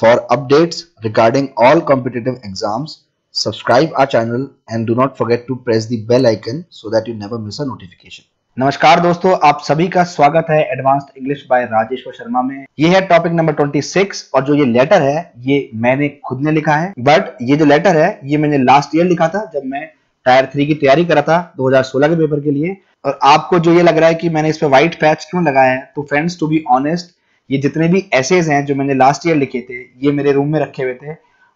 For updates regarding all competitive exams, subscribe our channel and do not forget to press the bell icon so that you never miss a notification. नमस्कार दोस्तों, आप सभी का स्वागत है advanced English by Rajeshwar Sharma में। ये है टॉपिक नंबर 26 और जो ये लेटर है ये मैंने खुद ने लिखा है, बट ये जो लेटर है ये मैंने लास्ट ईयर लिखा था जब मैं टायर 3 की तैयारी कर रहा था 2016 के पेपर के लिए। और आपको जो ये लग रहा है कि मैंने इस पे व्हाइट पैच क्यों लगाया है, तो फ्रेंड्स टू बी ऑनेस्ट, ये जितने भी एसेज हैं जो मैंने लास्ट ईयर लिखे थे ये मेरे रूम में रखे हुए थे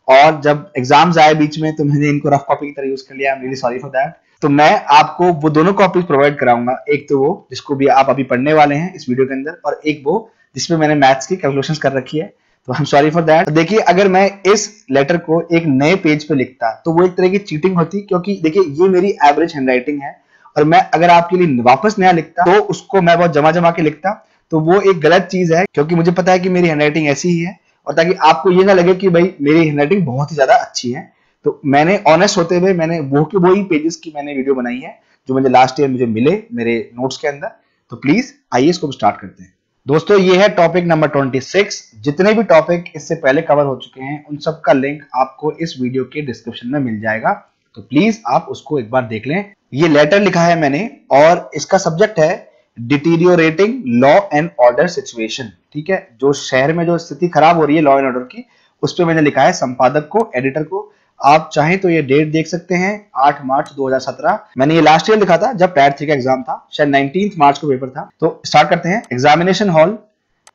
और जब एग्जाम्स आए बीच में तो मैंने इनको रफ कॉपी की तरह यूज कर लिया। I am really sorry for that. तो मैं आपको वो दोनों कॉपीज प्रोवाइड कराऊंगा, एक तो वो जिसको भी आप अभी पढ़ने वाले हैं इस वीडियो के अंदर, और एक वो जिसमें मैंने मैथ्स की कैलकुलेशंस कर रखी है। तो I am sorry for that. देखिए, अगर मैं इस लेटर को एक नए पेज पे लिखता तो वो एक तरह की चीटिंग होती, क्योंकि देखिए ये मेरी एवरेज हैंडराइटिंग है और मैं अगर आपके लिए वापस नया लिखता तो उसको मैं बहुत जमा जमा के लिखता, तो वो एक गलत चीज है, क्योंकि मुझे पता है कि मेरी हैंडराइटिंग ऐसी ही है और ताकि आपको ये ना लगे कि भाई मेरी हैंडराइटिंग बहुत ही ज्यादा अच्छी है, तो मैंने ऑनेस्ट होते हुए मैंने वो ही पेजेस की मैंने वीडियो बनाई है जो मुझे लास्ट ईयर मुझे मिले मेरे नोट्स के अंदर। तो प्लीज आइए इसको स्टार्ट करते हैं। दोस्तों, ये है टॉपिक नंबर 26। जितने भी टॉपिक इससे पहले कवर हो चुके हैं उन सब का लिंक आपको इस वीडियो के डिस्क्रिप्शन में मिल जाएगा, तो प्लीज आप उसको एक बार देख लें। ये लेटर लिखा है मैंने और इसका सब्जेक्ट है deteriorating law and order situation. ठीक है, जो शहर में जो स्थिति खराब हो रही है लॉ एंड ऑर्डर की, उस पर मैंने लिखा है संपादक को, एडिटर को। आप चाहें तो ये डेट देख सकते हैं, 8 मार्च 2017। मैंने ये लास्ट ईयर लिखा था जब टायर 3 का एग्जाम था, शायद 19 मार्च को पेपर था। तो स्टार्ट करते हैं। Examination hall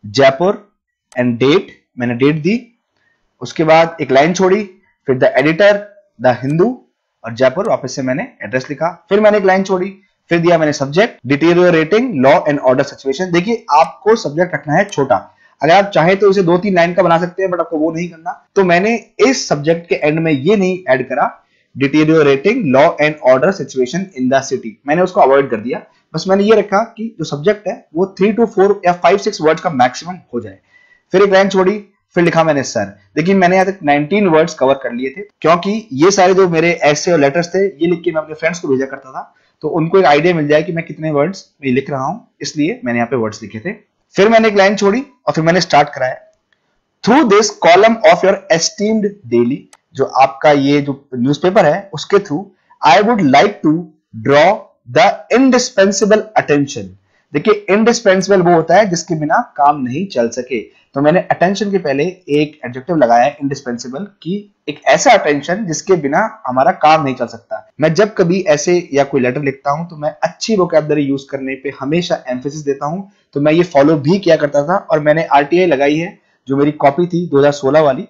Jaipur and date, मैंने डेट दी, उसके बाद एक लाइन छोड़ी, फिर द एडिटर द हिंदू और जयपुर, वापस से मैंने एड्रेस लिखा, फिर मैंने एक लाइन छोड़ी, फिर दिया मैंने subject deteriorating law and order situation. देखिए, आपको सब्जेक्ट रखना है छोटा, अगर आप चाहें तो इसे 2-3 लाइन का बना सकते हैं, बट आपको वो नहीं करना। तो मैंने इस सब्जेक्ट के एंड में ये नहीं ऐड करा deteriorating law and order situation in the city, मैंने उसको अवॉइड कर दिया। बस मैंने ये रखा कि जो सब्जेक्ट है वो 3 to 4 या 5-6 वर्ड्स का मैक्सिमम हो जाए। फिर एक लाइन छोड़ी, फिर लिखा मैंने सर। देखिए, मैंने यहाँ तक 19 वर्ड्स कवर कर लिए थे, क्योंकि ये सारे जो मेरे ऐसे और लेटर्स थे ये लिख के मैं अपने फ्रेंड्स को भेजा करता था, तो उनको एक आइडिया मिल जाए कि मैं कितने वर्ड्स में लिख रहा हूं, इसलिए मैंने यहाँ पे वर्ड्स लिखे थे। फिर मैंने एक लाइन छोड़ी और फिर मैंने स्टार्ट कराया, through this column of your esteemed daily, जो आपका ये जो न्यूज़पेपर है उसके through I would like to draw the indispensable attention. देखिए, इंडिस्पेंसिबल वो होता है जिसके बिना काम नहीं चल सके, तो मैंने अटेंशन के पहले एक एडजेक्टिव लगाया है इंडिस्पेंसिबल, की एक ऐसा अटेंशन जिसके बिना हमारा काम नहीं चल सकता। मैं जब कभी ऐसे या कोई लेटर लिखता हूं तो मैं अच्छी वोकैबुलरी यूज करने पे हमेशा एम्फेसिस देता हूं, तो मैं ये फॉलो भी किया करता था और मैंने आरटीआई लगाई है जो मेरी कॉपी थी 2016 वाली,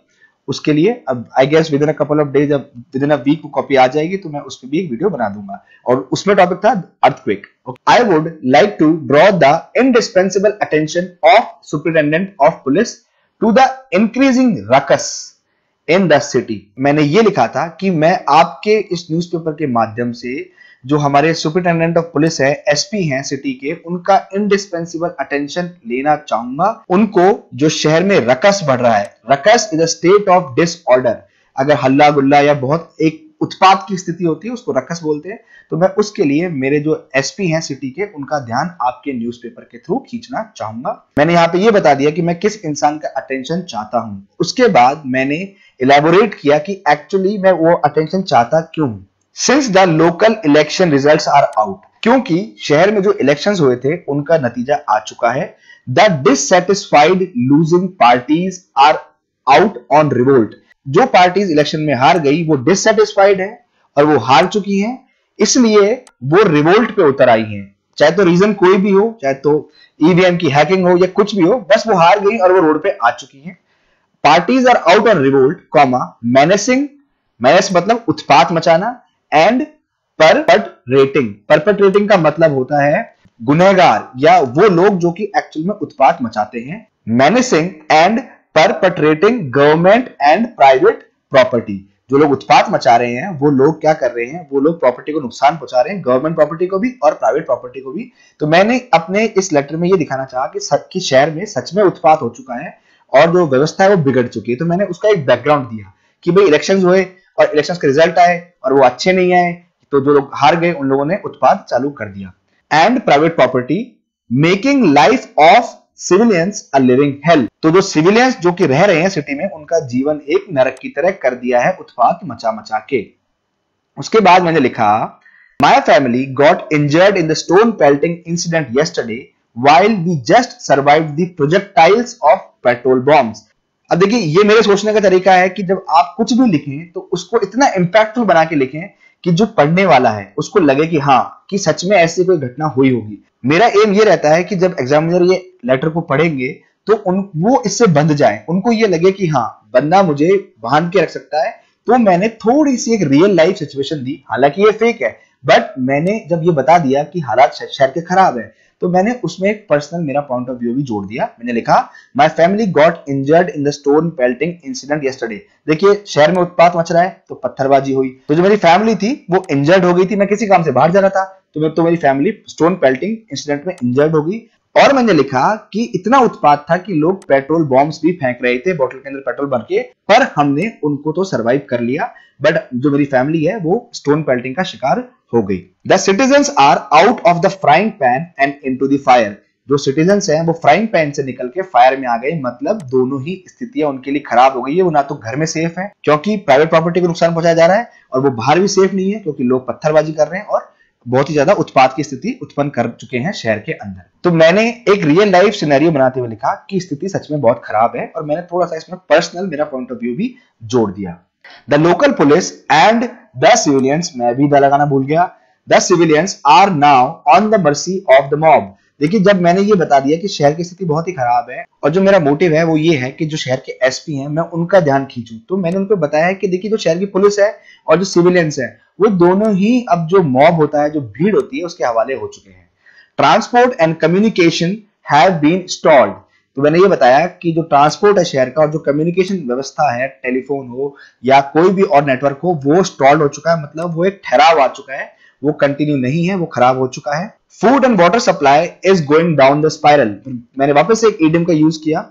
उसके लिए। अब I guess within a couple of days, जब विद इन अ वीक वो कॉपी आ जाएगी तो मैं उस पर भी एक वीडियो बना दूंगा, और उसमें टॉपिक था earthquake. I would like to draw the indispensable attention of superintendent of police to the increasing ruckus in the city. मैंने ये लिखा था कि मैं आपके इस न्यूज़पेपर के माध्यम से जो हमारे सुपरिटेंडेंट ऑफ पुलिस है, एसपी हैं सिटी के, उनका इंडिस्पेंसिबल अटेंशन लेना चाहूंगा। उनको जो शहर में रकस बढ़ रहा है, ruckus is a state of disorder, अगर हल्ला गुल्ला या बहुत एक उत्पात की स्थिति होती है उसको रकस बोलते हैं, तो मैं उसके लिए मेरे जो एसपी हैं सिटी के उनका ध्यान आपके न्यूज़पेपर के थ्रू खींचना चाहूंगा। मैंने यहाँ पे ये बता दिया कि मैं किस इंसान का अटेंशन चाहता हूं। उसके बाद मैंने इलेबोरेट किया कि एक्चुअली मैं वो अटेंशन चाहता क्यों हूं। Since the local election results are out, क्योंकि शहर में जो इलेक्शंस हुए थे उनका नतीजा आ चुका है। The dissatisfied losing parties are out on revolt, जो पार्टीज इलेक्शन में हार गई वो डिससैटिस्फाइड है और वो हार चुकी हैं, इसलिए वो रिवोल्ट पे उतर आई हैं। चाहे तो रीजन कोई भी हो, चाहे तो ईवीएम की हैकिंग हो या कुछ भी हो, बस वो हार गई और वो रोड पे आ चुकी हैं। Parties are out on revolt, comma menacing, menace मतलब उत्पात मचाना, एंड परपट्रेटिंग का मतलब होता है गुनहगार या वो लोग जो कि एक्चुअल में उत्पात मचाते हैं। Menacing and perpetrating government and private property, जो लोग उत्पात मचा रहे हैं वो लोग क्या कर रहे हैं, वो लोग प्रॉपर्टी को नुकसान पहुंचा रहे हैं, गवर्नमेंट प्रॉपर्टी को भी और प्राइवेट प्रॉपर्टी को भी। तो मैंने अपने इस लेटर में ये दिखाना चाहा कि शहर में सच में उत्पात हो चुका है और जो व्यवस्था है वो बिगड़ चुकी है। तो मैंने उसका एक बैकग्राउंड दिया कि भाई इलेक्शंस हुए और इलेक्शंस के रिजल्ट आए और वो अच्छे नहीं आए, तो जो लोग हार गए उन लोगों ने उत्पाद चालू कर दिया। And private property making life of civilians a living hello. तो जो सिविलियंस जो कि रह रहे हैं सिटी में, उनका जीवन एक नरक की तरह कर दिया है उत्पात मचा मचा के। उसके बाद मैंने लिखा, my family got injured in the stone pelting incident yesterday while we just survived the projectiles of petrol bombs। अब देखिए, ये मेरे सोचने का तरीका है कि जब आप कुछ भी लिखें तो उसको इतना इंपैक्टफुल बना के लिखें कि जो पढ़ने वाला है उसको लगे कि हाँ, कि सच में ऐसी कोई घटना हुई होगी। मेरा एम ये रहता है कि जब एग्जामिनर ये लेटर को पढ़ेंगे तो वो इससे बंध जाए, उनको ये लगे कि हाँ, बंदा मुझे बांध के रख सकता है। तो मैंने थोड़ी सी एक रियल लाइफ सिचुएशन दी, हालांकि ये फेक है, बट मैंने जब ये बता दिया कि हालात शहर के खराब है, तो मैंने उसमें एक पर्सनल मेरा पॉइंट ऑफ व्यू भी जोड़ दिया। मैंने लिखा, my family got injured in the stone pelting incident yesterday। देखिए, शहर में उत्पात मच रहा है तो पत्थरबाजी हुई, तो जो मेरी फैमिली थी वो इंजर्ड हो गई थी। मैं किसी काम से बाहर जा रहा था तो मेरी फैमिली स्टोन पेल्टिंग इंसिडेंट में इंजर्ड हो गई। और मैंने लिखा कि इतना उत्पात था कि लोग पेट्रोल बॉम्ब्स भी फेंक रहे थे बोतल के अंदर पेट्रोल भर के, पर हमने उनको तो सरवाइव कर लिया, बट जो मेरी फैमिली है वो स्टोन पेल्टिंग का शिकार हो गई। The citizens are out of the frying pan and into the fire. जो सिटीजन्स हैं वो फ्राइंग पैन से निकल के फायर में आ गए, मतलब दोनों ही स्थितियां उनके लिए खराब हो गई है। वो ना तो घर में सेफ है क्योंकि प्राइवेट प्रॉपर्टी को नुकसान पहुंचाया जा रहा है, और वो बाहर भी सेफ नहीं है क्योंकि लोग पत्थरबाजी कर रहे हैं और बहुत ही ज्यादा उत्पात की स्थिति उत्पन्न कर चुके हैं शहर के अंदर। तो मैंने एक रियल लाइफ सिनेरियो बनाते हुए लिखा कि स्थिति सच में बहुत खराब है, और मैंने थोड़ा सा इसमें पर्सनल मेरा पॉइंट ऑफ व्यू भी जोड़ दिया। The local police and the civilians, मैं भी द लगाना भूल गया, the civilians are now on the mercy of the mob. देखिए, जब मैंने ये बता दिया कि शहर की स्थिति बहुत ही खराब है, और जो मेरा मोटिव है वो ये है कि जो शहर के एसपी हैं मैं उनका ध्यान खींचूं, तो मैंने उनको बताया है कि देखिए, जो शहर की पुलिस है और जो सिविलियंस है वो दोनों ही अब जो मॉब होता है, जो भीड़ होती है, उसके हवाले हो चुके हैं। Transport and communication have been stalled. तो मैंने ये बताया कि जो ट्रांसपोर्ट है शहर का और जो कम्युनिकेशन व्यवस्था है, टेलीफोन हो या कोई भी और नेटवर्क हो, वो स्टॉल्ड हो चुका है, मतलब वो एक ठहराव आ चुका है, वो कंटिन्यू नहीं है, वो खराब हो चुका है। Food and water supply is going down the spiral. मैंने वापस से एक इडियम का यूज किया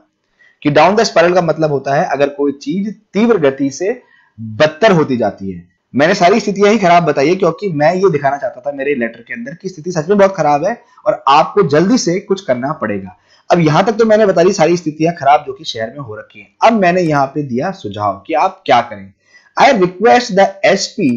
कि डाउन द स्पाइरल का मतलब होता है अगर कोई चीज तीव्र गति से बदतर होती जाती है। मैंने सारी स्थितियां ही खराब बताई है क्योंकि मैं ये दिखाना चाहता था मेरे लेटर के अंदर कि स्थिति सच में बहुत खराब है और आपको जल्दी से कुछ करना पड़ेगा। अब यहां तक तो मैंने बता दी सारी स्थितियां खराब जो कि शहर में हो रखी हैं। अब मैंने यहां पे दिया सुझाव कि आप क्या करें। I request the SP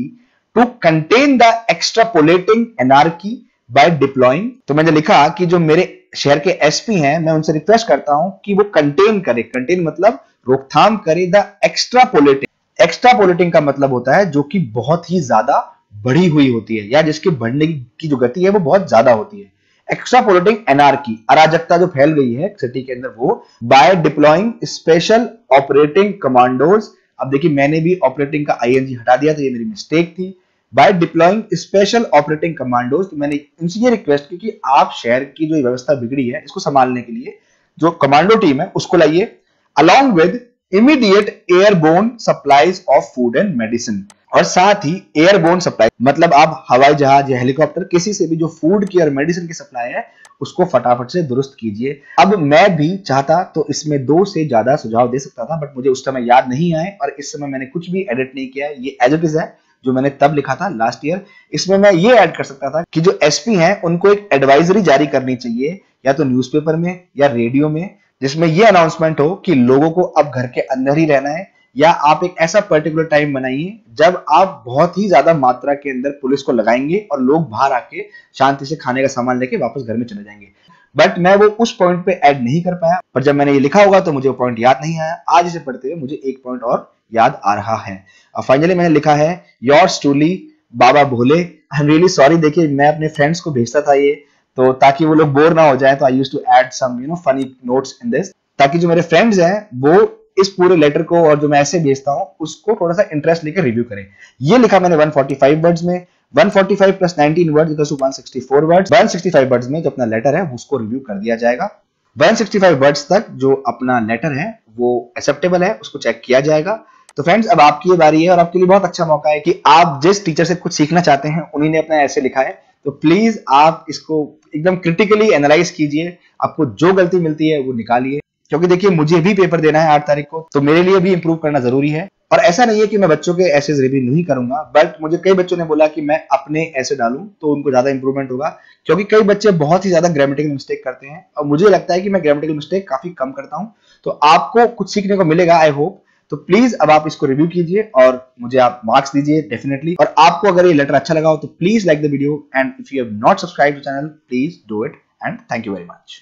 to contain the extrapolating anarchy by deploying. तो मैंने लिखा कि जो मेरे शहर के एसपी हैं, मैं उनसे रिक्वेस्ट करता हूं कि वो कंटेन करे, कंटेन मतलब रोकथाम करे, द एक्स्ट्रापोलेटिंग। एक्स्ट्रापोलेटिंग का मतलब होता है जो कि बहुत ही ज्यादा बढ़ी हुई होती है या जिसके बढ़ने की जो गति है वो बहुत ज्यादा होती है। एक्स्ट्रापोलेटिंग एनार्की, अराजकता जो फैल गई है सिटी के अंदर, वो by deploying special operating commandos. अब देखिए, मैंने भी ऑपरेटिंग का आईएनजी हटा दिया, तो ये मेरी मिस्टेक थी। By deploying special operating commandos, तो मैंने उनसे ये रिक्वेस्ट की कि आप शहर की जो व्यवस्था बिगड़ी है इसको संभालने के लिए जो कमांडो टीम है उसको लाइए, along with immediate airborne supplies of food and medicine. और साथ ही एयरबोर्न सप्लाई मतलब आप हवाई जहाज या हेलीकॉप्टर किसी से भी जो फूड की और मेडिसिन की सप्लाई है उसको फटाफट से दुरुस्त कीजिए। अब मैं भी चाहता तो इसमें 2 से ज्यादा सुझाव दे सकता था, बट मुझे उस समय याद नहीं आए और इस समय मैंने कुछ भी एडिट नहीं किया, ये एज इट इज है जो मैंने तब लिखा था लास्ट ईयर। इसमें मैं ये ऐड कर सकता था कि जो एसपी हैं उनको एक एडवाइजरी जारी करनी चाहिए, या तो न्यूज़पेपर में या रेडियो में, जिसमें ये अनाउंसमेंट हो कि लोगों को अब घर के अंदर ही रहना है, या आप एक ऐसा पर्टिकुलर टाइम बनाइए जब आप बहुत ही ज्यादा मात्रा के अंदर पुलिस को लगाएंगे और लोग बाहर आके शांति से खाने का सामान लेके वापस घर में चले जाएंगे। बट मैं वो उस पॉइंट पे ऐड नहीं कर पाया, पर जब मैंने ये लिखा होगा तो मुझे वो पॉइंट याद नहीं आया। आज इसे पढ़ते हुए मुझे एक पॉइंट और याद आ रहा है। फाइनली मैंने लिखा है, yours truly Baba Bhole. I am really sorry. देखिए, मैं अपने फ्रेंड्स को भेजता था ये, तो ताकि वो लोग बोर ना हो जाए, तो I used to add some funny notes in this, ताकि जो मेरे फ्रेंड्स हैं वो इस पूरे लेटर को और जो मैं ऐसे भेजता हूं उसको थोड़ा सा इंटरेस्ट लेकर रिव्यू करें। ये लिखा मैंने 145 वर्ड्स में, 145 plus 19 words equals to 164 words. 165 words में जो अपना लेटर है उसको रिव्यू कर दिया जाएगा। 165 वर्ड्स तक जो अपना लेटर है वो एक्सेप्टेबल है, उसको चेक किया जाएगा। तो फ्रेंड्स, अब आपकी ये बारी है और आपके लिए बहुत अच्छा मौका है कि आप जिस टीचर से कुछ सीखना चाहते हैं, उन्हीं ने अपना ऐसे लिखा है, तो प्लीज आप इसको एकदम क्रिटिकली एनालाइज कीजिए। आपको जो गलती मिलती है वो निकालिए, क्योंकि देखिए मुझे भी पेपर देना है 8 तारीख को, तो मेरे लिए भी इंप्रूव करना जरूरी है। और ऐसा नहीं है कि मैं बच्चों के ऐसे रिव्यू नहीं करूंगा, बट मुझे कई बच्चों ने बोला कि मैं अपने ऐसे डालूं तो उनको ज्यादा इंप्रूवमेंट होगा, क्योंकि कई बच्चे बहुत ही ज्यादा ग्रामेटिकल मिस्टेक करते हैं और मुझे लगता है कि मैं ग्रामेटिकल मिस्टेक काफी कम करता हूं। तो आपको कुछ सीखने को मिलेगा, आई होप। तो प्लीज अब आप इसको रिव्यू कीजिए और मुझे आप मार्क्स दीजिए डेफिनेटली। और आपको अगर ये लेटर अच्छा लगा हो तो please like the video, and if you have not subscribe the channel please do it, and thank you very much.